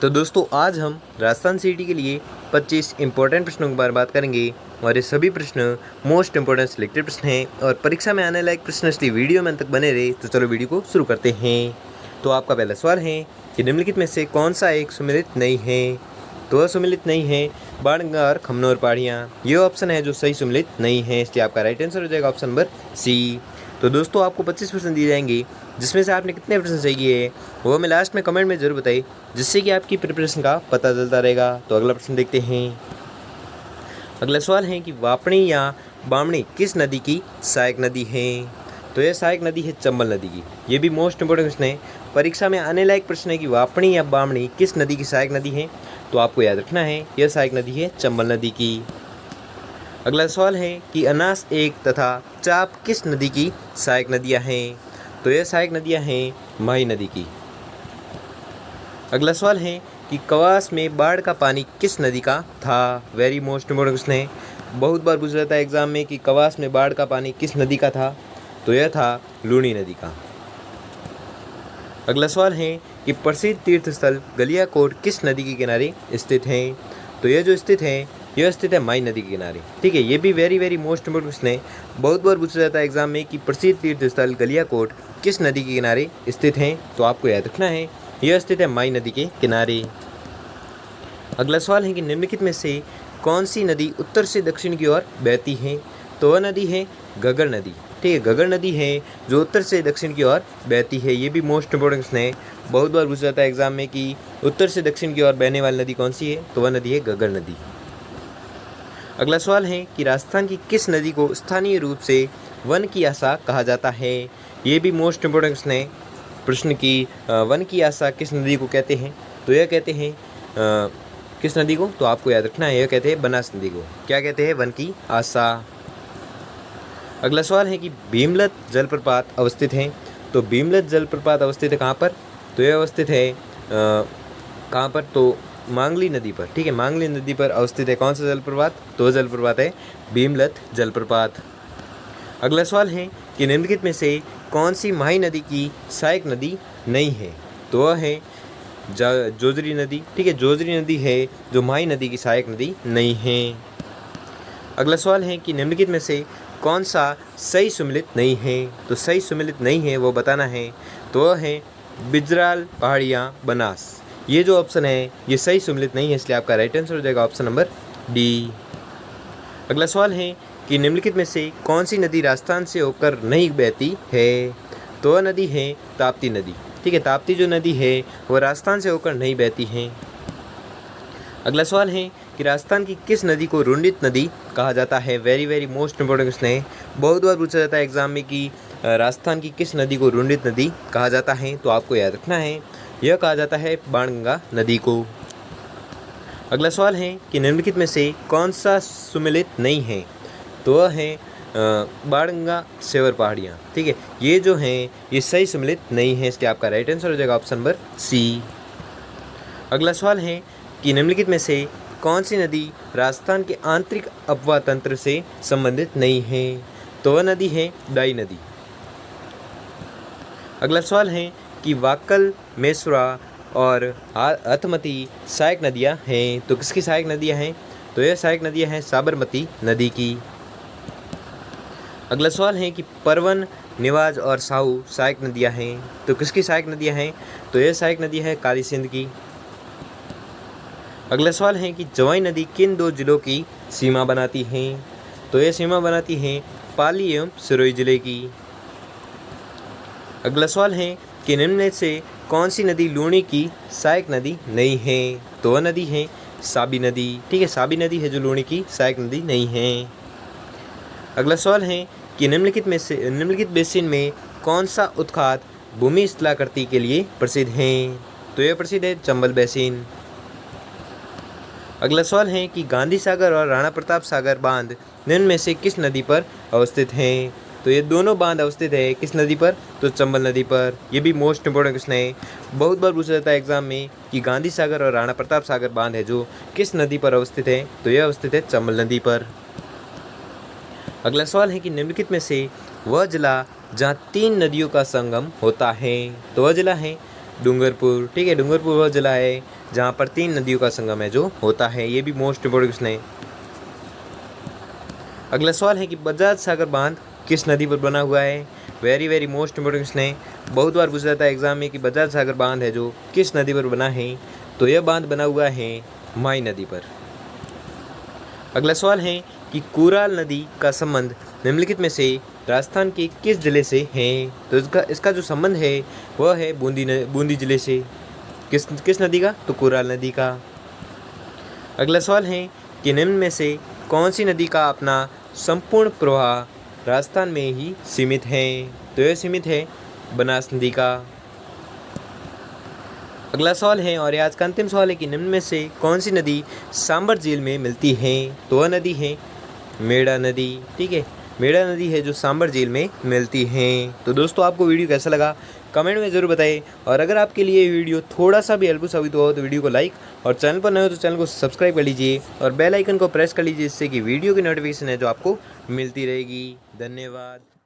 तो दोस्तों आज हम राजस्थान सीटी के लिए 25 इंपॉर्टेंट प्रश्नों के बारे में बात करेंगे और ये सभी प्रश्न मोस्ट इंपॉर्टेंट सिलेक्टेड प्रश्न हैं और परीक्षा में आने लायक प्रश्न, इसलिए वीडियो में अंत तक बने रहे। तो चलो वीडियो को शुरू करते हैं। तो आपका पहला सवाल है कि निम्नलिखित में से कौन सा एक सुमेलित नहीं है। तो वह सुमेलित नहीं है बाणगंगा और खमनोर पहाड़ियाँ। ये ऑप्शन है जो सही सुमेलित नहीं है, इसलिए आपका राइट आंसर हो जाएगा ऑप्शन नंबर सी। तो दोस्तों आपको 25 प्रश्न दिए जाएंगे, जिसमें से आपने कितने प्रश्न सही है वो हमें लास्ट में कमेंट में ज़रूर बताइए, जिससे कि आपकी प्रिपरेशन का पता चलता रहेगा। तो अगला प्रश्न देखते हैं। अगला सवाल है कि वापणी या बामणी किस नदी की सहायक नदी है। तो यह सहायक नदी है चंबल नदी की। ये भी मोस्ट इंपोर्टेंट प्रश्न है, परीक्षा में आने लायक प्रश्न है कि वापणी या बामणी किस नदी की सहायक नदी है। तो आपको याद रखना है यह सहायक नदी है चंबल नदी की। अगला सवाल है कि अनास एक तथा चाप किस नदी की सहायक नदियाँ हैं। तो यह सहायक नदियाँ हैं माही नदी की। अगला सवाल है कि कवास में बाढ़ का पानी किस नदी का था। वेरी मोस्ट इंपोर्टेंट क्वेश्चन है, बहुत बार पूछा जाता है एग्जाम में कि कवास में बाढ़ का पानी किस नदी का था। तो यह था लूणी नदी का। अगला सवाल है कि प्रसिद्ध तीर्थ स्थल गलियाकोट किस नदी के किनारे स्थित है। तो यह जो स्थित है यह स्थित है माही नदी के किनारे। ठीक है, ये भी वेरी मोस्ट इंपोर्टेंट क्वेश्चन है, बहुत बार पूछा जाता है एग्जाम में कि प्रसिद्ध तीर्थ स्थल गलियाकोट किस नदी के किनारे स्थित हैं। तो आपको याद रखना है यह स्थित है माही नदी के किनारे। अगला सवाल है कि निम्नलिखित में से कौन सी नदी उत्तर से दक्षिण की ओर बहती है। तो वह नदी है घग्गर नदी। ठीक है, घग्गर नदी है जो उत्तर से दक्षिण की ओर बहती है। ये भी मोस्ट इंपोर्टेंट क्वेश्चन है, बहुत बार पूछा जाता है एग्जाम में कि उत्तर से दक्षिण की ओर बहने वाली नदी कौन सी है। तो वह नदी है घग्गर नदी। अगला सवाल है कि राजस्थान की किस नदी को स्थानीय रूप से वन की आशा कहा जाता है। ये भी मोस्ट इंपोर्टेंट क्वेश्चन है, प्रश्न की वन की आशा किस नदी को कहते हैं। तो यह कहते हैं किस नदी को। तो आपको याद रखना है यह कहते हैं बनास नदी को। क्या कहते हैं, वन की आशा। अगला सवाल है कि भीमलत जलप्रपात अवस्थित है। तो भीमलत जलप्रपात अवस्थित है कहाँ पर। तो यह अवस्थित है कहाँ पर, तो मांगली नदी पर। ठीक है, मांगली नदी पर अवस्थित है कौन सा जलप्रपात। तो जलप्रपात है भीमलत जलप्रपात। अगला सवाल है कि निम्नलिखित में से कौन सी माही नदी की सहायक नदी नहीं है। तो वह है जोजरी नदी। ठीक है, जोजरी नदी है जो माही नदी की सहायक नदी नहीं है। अगला सवाल है कि निम्नलिखित में से कौन सा सही सुमेलित नहीं है। तो सही सुमेलित नहीं है वो बताना है। तो वह है बिजराल पहाड़ियाँ बनास। ये जो ऑप्शन है ये सही सुमेलित नहीं है, इसलिए आपका राइट आंसर हो जाएगा ऑप्शन नंबर डी। अगला सवाल है कि निम्नलिखित में से कौन सी नदी राजस्थान से होकर नहीं बहती है। तो वह नदी है ताप्ती नदी। ठीक है, ताप्ती जो नदी है वह राजस्थान से होकर नहीं बहती है। अगला सवाल है कि राजस्थान की किस नदी को रुंडित नदी कहा जाता है। वेरी मोस्ट इंपोर्टेंट क्वेश्चन है, बहुत बार पूछा जाता है एग्जाम में कि राजस्थान की किस नदी को रुंडित नदी कहा जाता है। तो आपको याद रखना है यह कहा जाता है बाणगंगा नदी को। अगला सवाल है कि निम्नलिखित में से कौन सा सुमेलित नहीं है। तो वह है बाणगंगा सेवर पहाड़ियाँ। ठीक है, ये जो हैं ये सही सुमेलित नहीं है, इसलिए आपका राइट आंसर हो जाएगा ऑप्शन नंबर सी। अगला सवाल है कि निम्नलिखित में से कौन सी नदी राजस्थान के आंतरिक अपवाह तंत्र से संबंधित नहीं है। तो वह नदी है डाई नदी। अगला सवाल है कि वाकल, मेसुरा और हथमती सहायक नदियाँ हैं। तो किसकी सहायक नदियाँ हैं। तो यह सहायक नदियाँ हैं साबरमती नदी की। अगला सवाल है कि परवन, निवाज और साहू सहायक नदियाँ हैं। तो किसकी सहायक नदियाँ हैं। तो यह सहायक नदी है काली सिंध की। अगला सवाल है कि जवाई नदी किन दो जिलों की सीमा बनाती हैं। तो यह सीमा बनाती हैं पाली एवं सिरोही जिले की। अगला सवाल है कि निम्न में से कौन सी नदी लूणी की सहायक नदी नहीं है। तो वह नदी है साबी नदी। ठीक है, साबी नदी है जो लूणी की सहायक नदी नहीं है। अगला सवाल है कि निम्नलिखित बेसिन में कौन सा उत्खात भूमि स्थलाकृति के लिए प्रसिद्ध है। तो यह प्रसिद्ध है चंबल बेसिन। अगला सवाल है कि गांधी सागर और राणा प्रताप सागर बांध निम्न में से किस नदी पर अवस्थित हैं। तो ये दोनों बांध अवस्थित है किस नदी पर। तो चंबल नदी पर। ये भी मोस्ट इंपोर्टेंट क्वेश्चन है, बहुत बार पूछा जाता है एग्जाम में कि गांधी सागर और राणा प्रताप सागर बांध है जो किस नदी पर अवस्थित है। तो यह अवस्थित है चंबल नदी पर। अगला सवाल है कि निम्नलिखित में से वह जिला जहाँ 3 नदियों का संगम होता है। तो वह जिला है डूंगरपुर। ठीक है, डूंगरपुर वह जिला है जहाँ पर 3 नदियों का संगम है जो होता है। ये भी मोस्ट इम्पोर्टेंट क्वेश्चन है। अगला सवाल है कि बजाज सागर बांध किस नदी पर बना हुआ है। Very very most important question है, बहुत बार पूछा जाता है एग्जाम में कि बजाज सागर बांध है जो किस नदी पर बना है। तो यह बांध बना हुआ है माई नदी पर। अगला सवाल है कि कुराल नदी का संबंध निम्नलिखित में से राजस्थान के किस जिले से है। तो इसका जो संबंध है वह है बूंदी जिले से। किस नदी का? तो कुराल नदी का। अगला सवाल है कि निम्न में से कौन सी नदी का अपना संपूर्ण प्रवाह राजस्थान में ही सीमित है। तो यह सीमित है बनास नदी का। अगला सवाल है और ये आज का अंतिम सवाल है कि निम्न में से कौन सी नदी सांबर झील में मिलती है। तो वह नदी है मेड़ा नदी। ठीक है, मेड़ा नदी है जो सांबर झील में मिलती है। तो दोस्तों आपको वीडियो कैसा लगा कमेंट में ज़रूर बताइए, और अगर आपके लिए ये वीडियो थोड़ा सा भी हेल्पफुल साबित हो तो वीडियो को लाइक, और चैनल पर नए हो तो चैनल को सब्सक्राइब कर लीजिए और बेल आइकन को प्रेस कर लीजिए, जिससे कि वीडियो की नोटिफिकेशन है जो आपको मिलती रहेगी। धन्यवाद।